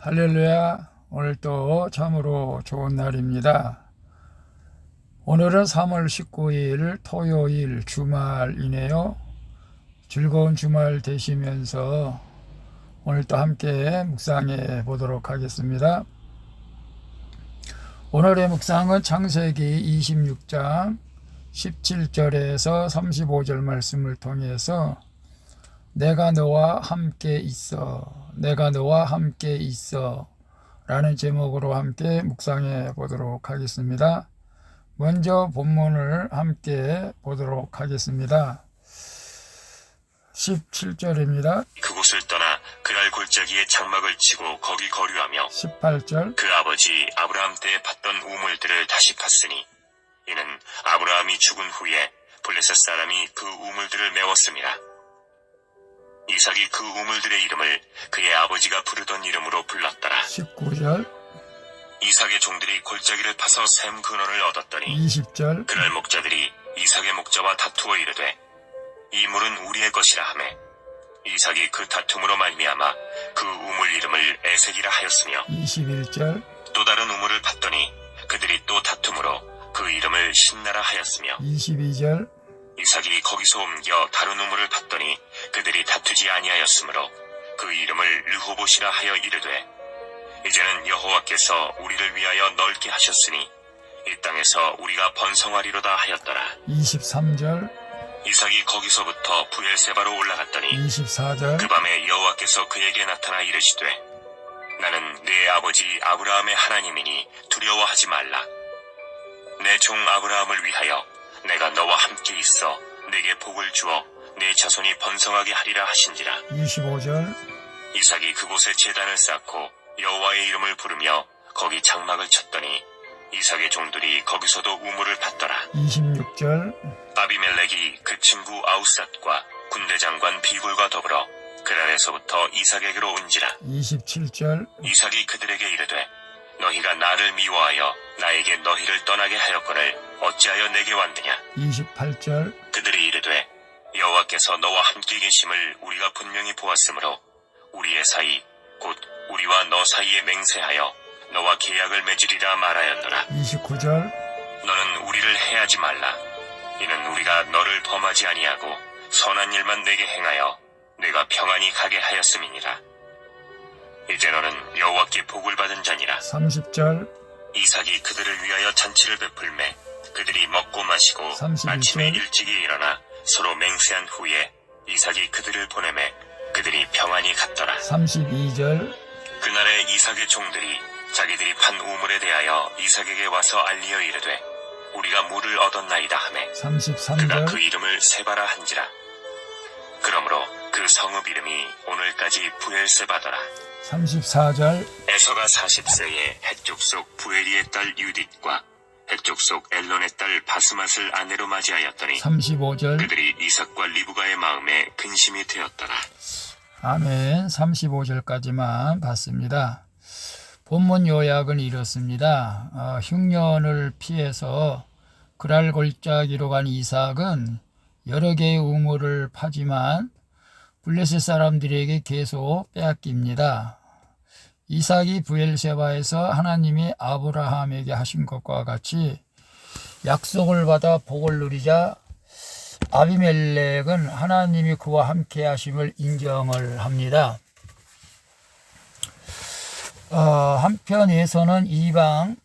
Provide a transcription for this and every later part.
할렐루야. 오늘 또 참으로 좋은 날입니다. 오늘은 3월 19일 토요일 주말이네요. 즐거운 주말 되시면서 오늘 또 함께 묵상해 보도록 하겠습니다. 오늘의 묵상은 창세기 26장 17절에서 35절 말씀을 통해서 내가 너와 함께 있어, 내가 너와 함께 있어 라는 제목으로 함께 묵상해 보도록 하겠습니다. 먼저 본문을 함께 보도록 하겠습니다. 17절입니다. 그곳을 떠나 그랄 골짜기에 장막을 치고 거기 거류하며 18절 그 아버지 아브라함 때 팠던 우물들을 다시 팠으니 이는 아브라함이 죽은 후에 블레셋 사람이 그 우물들을 메웠습니다. 이삭이 그 우물들의 이름을 그의 아버지가 부르던 이름으로 불렀더라. 19절 이삭의 종들이 골짜기를 파서 샘 근원을 얻었더니 20절 그날 목자들이 이삭의 목자와 다투어 이르되 이 물은 우리의 것이라 하매 이삭이 그 다툼으로 말미암아 그 우물 이름을 에색이라 하였으며 21절 또 다른 우물을 팠더니 그들이 또 다툼으로 그 이름을 신나라 하였으며 22절 이삭이 거기서 옮겨 다른 우물을 팠더니 그들이 다투지 아니하였으므로 그 이름을 르호봇이라 하여 이르되 이제는 여호와께서 우리를 위하여 넓게 하셨으니 이 땅에서 우리가 번성하리로다 하였더라. 23절 이삭이 거기서부터 부엘세바로 올라갔더니 24절 그 밤에 여호와께서 그에게 나타나 이르시되 나는 네 아버지 아브라함의 하나님이니 두려워하지 말라. 내 종 아브라함을 위하여 내가 너와 함께 있어 내게 복을 주어 내 자손이 번성하게 하리라 하신지라. 25절 이삭이 그곳에 제단을 쌓고 여호와의 이름을 부르며 거기 장막을 쳤더니 이삭의 종들이 거기서도 우물을 팠더라. 26절 아비멜렉이 그 친구 아우삿과 군대장관 비굴과 더불어 그랄에서부터 이삭에게로 온지라. 27절 이삭이 그들에게 이르되 너희가 나를 미워하여 나에게 너희를 떠나게 하였거늘 어찌하여 내게 왔느냐. 28절 그들이 이르되 여호와께서 너와 함께 계심을 우리가 분명히 보았으므로 우리의 사이 곧 우리와 너 사이에 맹세하여 너와 계약을 맺으리라 말하였노라. 29절 너는 우리를 해하지 말라. 이는 우리가 너를 범하지 아니하고 선한 일만 내게 행하여 내가 평안히 가게 하였음이니라. 이제 너는 여호와께 복을 받은 자니라. 30절 이삭이 그들을 위하여 잔치를 베풀매 그들이 먹고 마시고 31절. 아침에 일찍이 일어나 서로 맹세한 후에 이삭이 그들을 보내매 그들이 평안히 갔더라. 32절 그날에 이삭의 종들이 자기들이 판 우물에 대하여 이삭에게 와서 알리어 이르되 우리가 물을 얻었나이다 하매 그가 33절 그 이름을 세바라 한지라. 그러므로 그 성읍 이름이 오늘까지 부엘세바더라. 34절 에서가 40세에 헷족 속 부엘리의 딸 유딧과 헷족 속 엘론의 딸 바스맛을 아내로 맞이하였더니 35절 그들이 이삭과 리브가의 마음에 근심이 되었더라. 아멘. 35절까지만 봤습니다. 본문 요약은 이렇습니다. 흉년을 피해서 그랄 골짜기로 간 이삭은 여러 개의 우물을 파지만 블레셋 사람들에게 계속 빼앗깁니다. 이삭이 부엘세바에서 하나님이 아브라함에게 하신 것과 같이 약속을 받아 복을 누리자 아비멜렉은 하나님이 그와 함께 하심을 인정을 합니다. 한편에서는 이방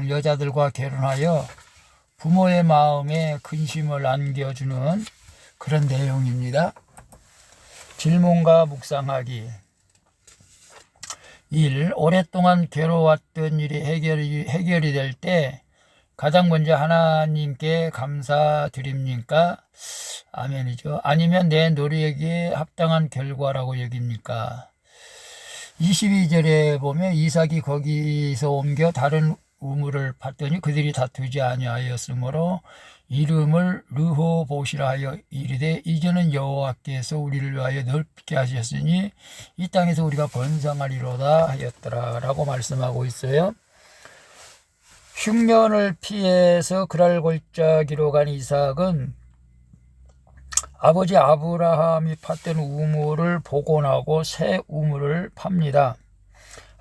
여자들과 결혼하여 부모의 마음에 근심을 안겨주는 그런 내용입니다. 질문과 묵상하기 1. 오랫동안 괴로웠던 일이 해결이 될 때 가장 먼저 하나님께 감사드립니까? 아멘이죠. 아니면 내 노력에 합당한 결과라고 여깁니까? 22절에 보면 이삭이 거기서 옮겨 다른 우물을 팠더니 그들이 다투지 아니하였으므로 이름을 르호봇이라 하여 이르되 이제는 여호와께서 우리를 위하여 넓게 하셨으니 이 땅에서 우리가 번성하리로다 하였더라 라고 말씀하고 있어요. 흉년을 피해서 그랄 골짜기로 간 이삭은 아버지 아브라함이 팠던 우물을 복원하고 새 우물을 팝니다.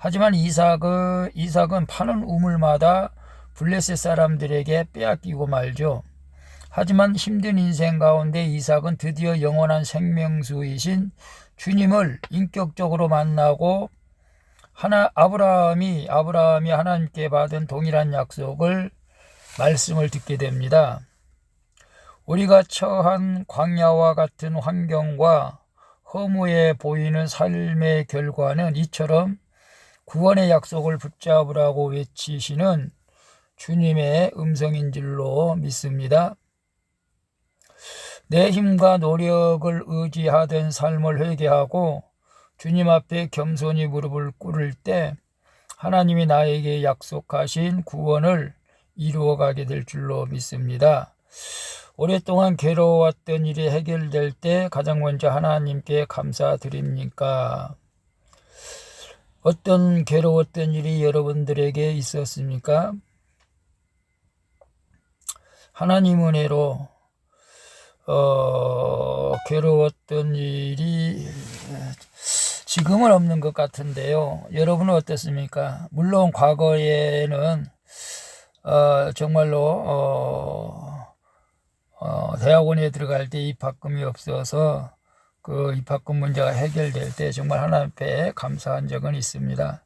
하지만 이삭은 파는 우물마다 블레셋 사람들에게 빼앗기고 말죠. 하지만 힘든 인생 가운데 이삭은 드디어 영원한 생명수이신 주님을 인격적으로 만나고 아브라함이 하나님께 받은 동일한 약속을 말씀을 듣게 됩니다. 우리가 처한 광야와 같은 환경과 허무해 보이는 삶의 결과는 이처럼 구원의 약속을 붙잡으라고 외치시는 주님의 음성인 줄로 믿습니다. 내 힘과 노력을 의지하던 삶을 회개하고 주님 앞에 겸손히 무릎을 꿇을 때 하나님이 나에게 약속하신 구원을 이루어가게 될 줄로 믿습니다. 오랫동안 괴로웠던 일이 해결될 때 가장 먼저 하나님께 감사드립니까? 어떤 괴로웠던 일이 여러분들에게 있었습니까? 하나님 은혜로 괴로웠던 일이 지금은 없는 것 같은데요. 여러분은 어떻습니까? 물론 과거에는 정말로 대학원에 들어갈 때 입학금이 없어서 그 입학금 문제가 해결될 때 정말 하나님 앞에 감사한 적은 있습니다.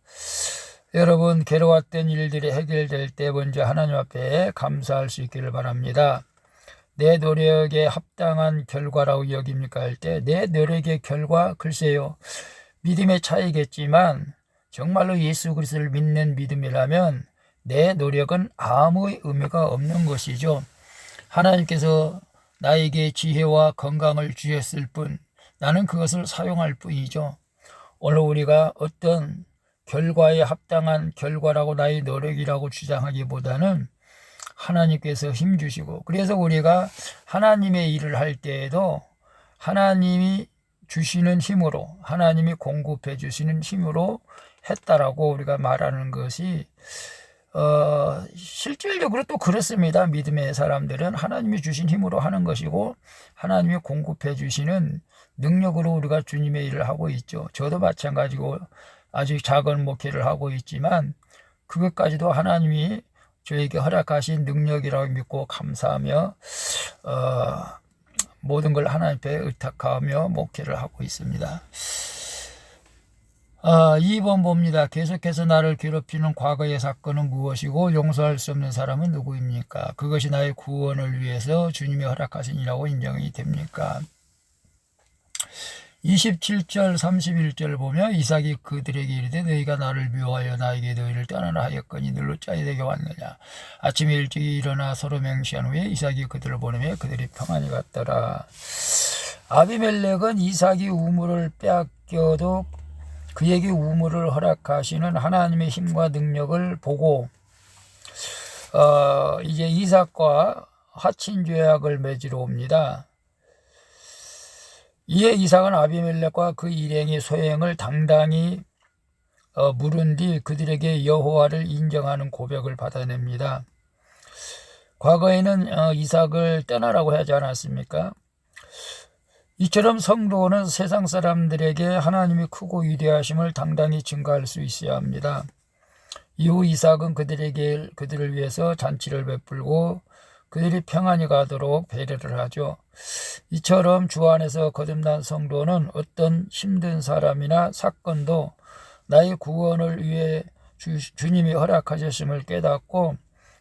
여러분 괴로웠던 일들이 해결될 때 먼저 하나님 앞에 감사할 수 있기를 바랍니다. 내 노력에 합당한 결과라고 여깁니까 할 때 내 노력의 결과 글쎄요. 믿음의 차이겠지만 정말로 예수 그리스도를 믿는 믿음이라면 내 노력은 아무 의미가 없는 것이죠. 하나님께서 나에게 지혜와 건강을 주셨을 뿐 나는 그것을 사용할 뿐이죠. 오늘 우리가 어떤 결과에 합당한 결과라고 나의 노력이라고 주장하기보다는 하나님께서 힘주시고 그래서 우리가 하나님의 일을 할 때에도 하나님이 주시는 힘으로 하나님이 공급해 주시는 힘으로 했다라고 우리가 말하는 것이 실질적으로 또 그렇습니다. 믿음의 사람들은 하나님이 주신 힘으로 하는 것이고 하나님이 공급해 주시는 능력으로 우리가 주님의 일을 하고 있죠. 저도 마찬가지고 아주 작은 목회를 하고 있지만 그것까지도 하나님이 저에게 허락하신 능력이라고 믿고 감사하며 모든 걸 하나님께 의탁하며 목회를 하고 있습니다. 2번 봅니다. 계속해서 나를 괴롭히는 과거의 사건은 무엇이고 용서할 수 없는 사람은 누구입니까? 그것이 나의 구원을 위해서 주님이 허락하신 이라고 인정이 됩니까? 27절 31절 보면 이삭이 그들에게 이르되 너희가 나를 미워하여 나에게 너희를 떠나라 하였거니 늘로 짜이되게 왔느냐. 아침에 일찍 일어나 서로 맹시한 후에 이삭이 그들을 보내며 그들이 평안히 갔더라. 아비멜렉은 이삭이 우물을 빼앗겨도 그에게 우물을 허락하시는 하나님의 힘과 능력을 보고 이제 이삭과 화친조약을 맺으러 옵니다. 이에 이삭은 아비멜렉과 그 일행의 소행을 당당히 물은 뒤 그들에게 여호와를 인정하는 고백을 받아냅니다. 과거에는 이삭을 떠나라고 하지 않았습니까? 이처럼 성도는 세상 사람들에게 하나님이 크고 위대하심을 당당히 증거할 수 있어야 합니다. 이후 이삭은 그들을 위해서 잔치를 베풀고 그들이 평안히 가도록 배려를 하죠. 이처럼 주 안에서 거듭난 성도는 어떤 힘든 사람이나 사건도 나의 구원을 위해 주님이 허락하셨음을 깨닫고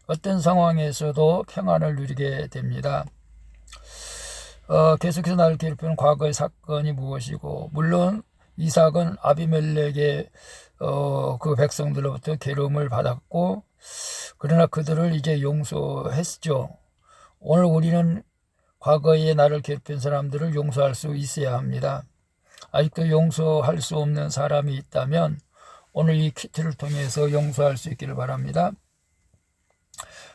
어떤 상황에서도 평안을 누리게 됩니다. 계속해서 나를 괴롭히는 과거의 사건이 무엇이고 물론 이삭은 아비멜렉의 그 백성들로부터 괴로움을 받았고 그러나 그들을 이제 용서했죠. 오늘 우리는 과거에 나를 괴롭힌 사람들을 용서할 수 있어야 합니다. 아직도 용서할 수 없는 사람이 있다면 오늘 이 키트를 통해서 용서할 수 있기를 바랍니다.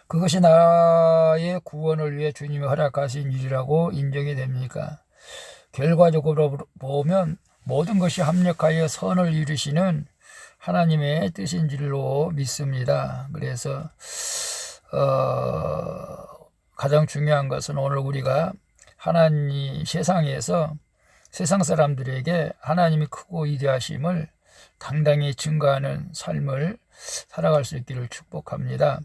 그것이 나의 구원을 위해 주님이 허락하신 일이라고 인정이 됩니까? 결과적으로 보면 모든 것이 합력하여 선을 이루시는 하나님의 뜻인 줄로 믿습니다. 그래서 가장 중요한 것은 오늘 우리가 하나님 세상에서 세상 사람들에게 하나님이 크고 위대하심을 당당히 증거하는 삶을 살아갈 수 있기를 축복합니다.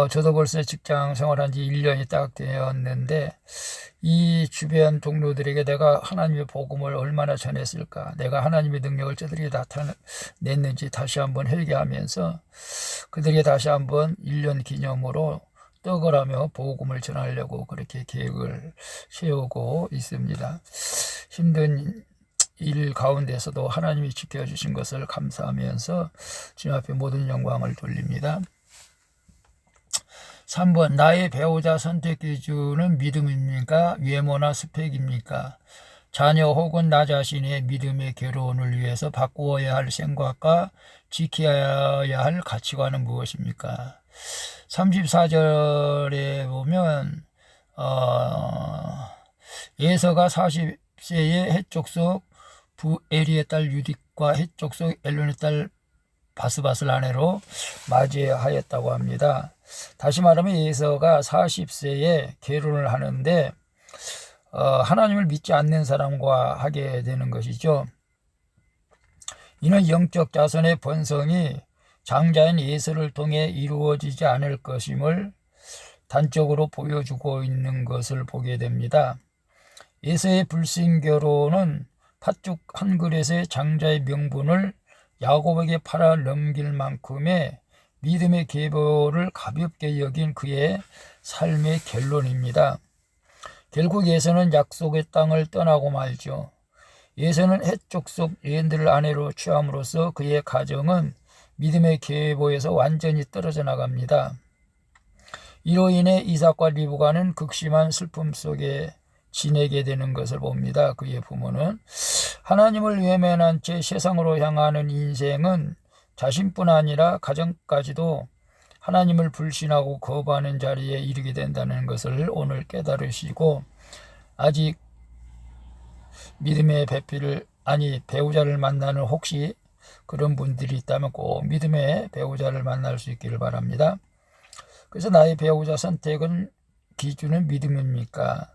저도 벌써 직장 생활한 지 1년이 딱 되었는데 이 주변 동료들에게 내가 하나님의 복음을 얼마나 전했을까, 내가 하나님의 능력을 저들에게 나타냈는지 다시 한번 회개하면서 그들에게 다시 한번 1년 기념으로 떡을 하며 복음을 전하려고 그렇게 계획을 세우고 있습니다. 힘든 일 가운데서도 하나님이 지켜주신 것을 감사하면서 주님 앞에 모든 영광을 돌립니다. 3번, 나의 배우자 선택 기준은 믿음입니까? 외모나 스펙입니까? 자녀 혹은 나 자신의 믿음의 결혼을 위해서 바꾸어야 할 생각과 지켜야 할 가치관은 무엇입니까? 34절에 보면 에서가 40세에 헷족속 부에리의 딸 유딕과 헷족속 엘론의 딸 바스바스를 아내로 맞이하였다고 합니다. 다시 말하면 에서가 40세에 결혼을 하는데 하나님을 믿지 않는 사람과 하게 되는 것이죠. 이는 영적 자손의 번성이 장자인 에서를 통해 이루어지지 않을 것임을 단적으로 보여주고 있는 것을 보게 됩니다. 에서의 불신결혼은 팥죽 한 그릇의 장자의 명분을 야곱에게 팔아 넘길 만큼의 믿음의 계보를 가볍게 여긴 그의 삶의 결론입니다. 결국 에서는 약속의 땅을 떠나고 말죠. 에서는 헷족속 여인들을 아내로 취함으로써 그의 가정은 믿음의 계보에서 완전히 떨어져 나갑니다. 이로 인해 이삭과 리브가는 극심한 슬픔 속에 지내게 되는 것을 봅니다. 그의 부모는 하나님을 외면한 채 세상으로 향하는 인생은 자신뿐 아니라 가정까지도 하나님을 불신하고 거부하는 자리에 이르게 된다는 것을 오늘 깨달으시고 아직 믿음의 배우자를 만나는 혹시 그런 분들이 있다면 꼭 믿음의 배우자를 만날 수 있기를 바랍니다. 그래서 나의 배우자 선택은 기준은 믿음입니까?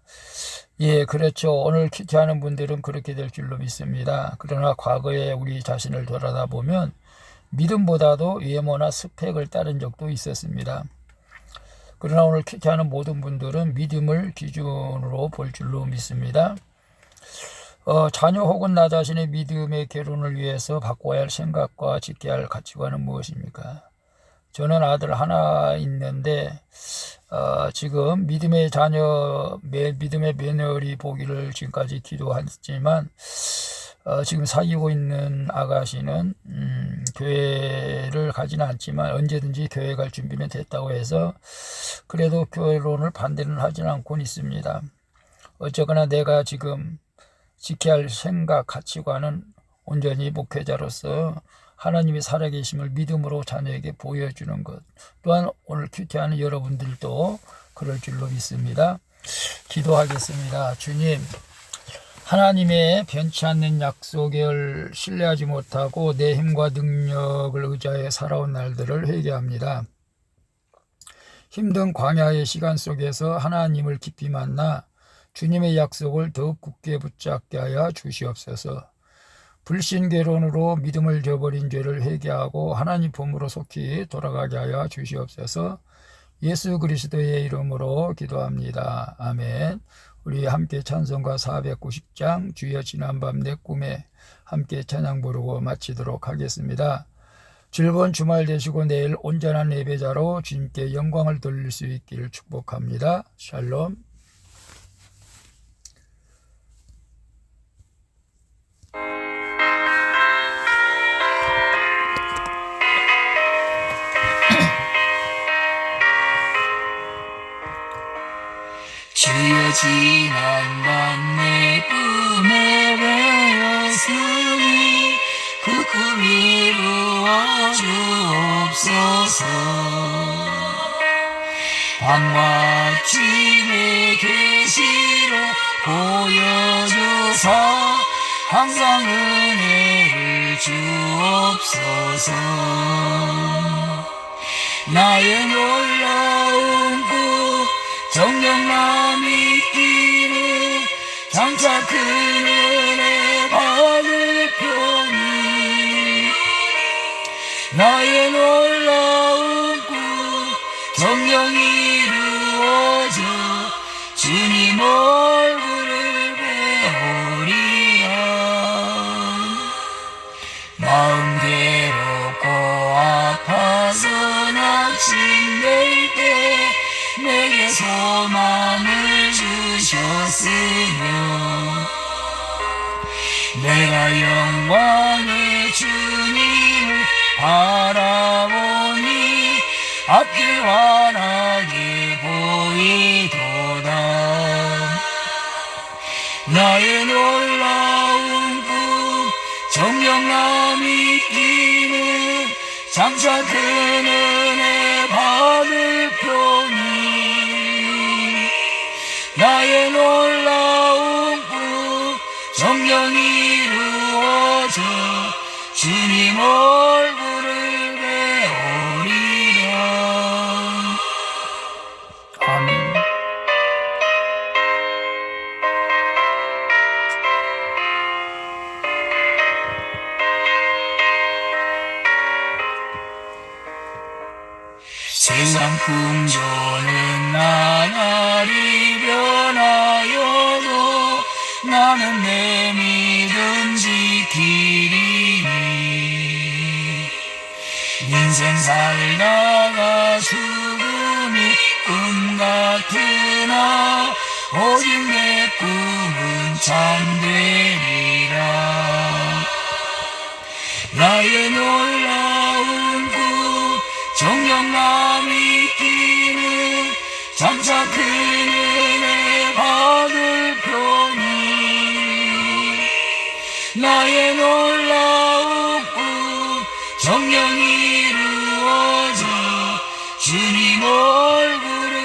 예, 그렇죠. 오늘 큐티하는 분들은 그렇게 될 줄로 믿습니다. 그러나 과거에 우리 자신을 돌아다보면 믿음보다도 외모나 스펙을 따른 적도 있었습니다. 그러나 오늘 큐티하는 모든 분들은 믿음을 기준으로 볼 줄로 믿습니다. 자녀 혹은 나 자신의 믿음의 결혼을 위해서 바꿔야 할 생각과 지켜야 할 가치관은 무엇입니까? 저는 아들 하나 있는데 지금 믿음의 며느리 보기를 지금까지 기도했지만 지금 사귀고 있는 아가씨는 교회를 가지는 않지만 언제든지 교회 갈 준비는 됐다고 해서 그래도 결혼을 반대는 하지는 않고 있습니다. 어쨌거나 내가 지금 지켜야 할 생각, 가치관은 온전히 목회자로서 하나님이 살아계심을 믿음으로 자녀에게 보여주는 것. 또한 오늘 큐티하는 여러분들도 그럴 줄로 믿습니다. 기도하겠습니다. 주님, 하나님의 변치 않는 약속을 신뢰하지 못하고 내 힘과 능력을 의지하여 살아온 날들을 회개합니다. 힘든 광야의 시간 속에서 하나님을 깊이 만나 주님의 약속을 더욱 굳게 붙잡게 하여 주시옵소서. 불신결혼으로 믿음을 저버린 죄를 회개하고 하나님 품으로 속히 돌아가게 하여 주시옵소서. 예수 그리스도의 이름으로 기도합니다. 아멘. 우리 함께 찬송가 490장 주여 지난밤 내 꿈에 함께 찬양 부르고 마치도록 하겠습니다. 즐거운 주말 되시고 내일 온전한 예배자로 주님께 영광을 돌릴 수 있기를 축복합니다. 샬롬. 주여 지난밤 내 꿈에 배웠으니 그 꿈이 이루어 주옵소서. 밤과 아침의 계시로 보여주사 항상 은혜를 주옵소서. 나의 놀라운 꿈 정령만 믿기는 장차 큰 은혜 받을 편이 나의 놀라운 꿈 정녕 이루어져 주님 얼굴을 배우리라. 마음 괴롭고 아파서 낙심될 때 내게 소망을 주셨으며 내가 영광의 주님을 바라보니 앞길 환하게 보이도다. 나의 놀라운 꿈 정녕 남이 끼는 장차 큰 은혜 받을 표니 나의 놀라운 꿈 정녕 이루어져 주님 얼굴을 배우리라. 아멘. 세상 풍조는 나날이 변하여도 나는 내 믿음 지키리니. 인생 살다가 죽음이 꿈 같으나 오직 내 꿈은 참되리라. 나의 놀라운 꿈 정녕 남이 끼는 장차 큰 은혜 받을 표니 나의 놀라운 꿈 정녕 이루어져 주님 얼굴을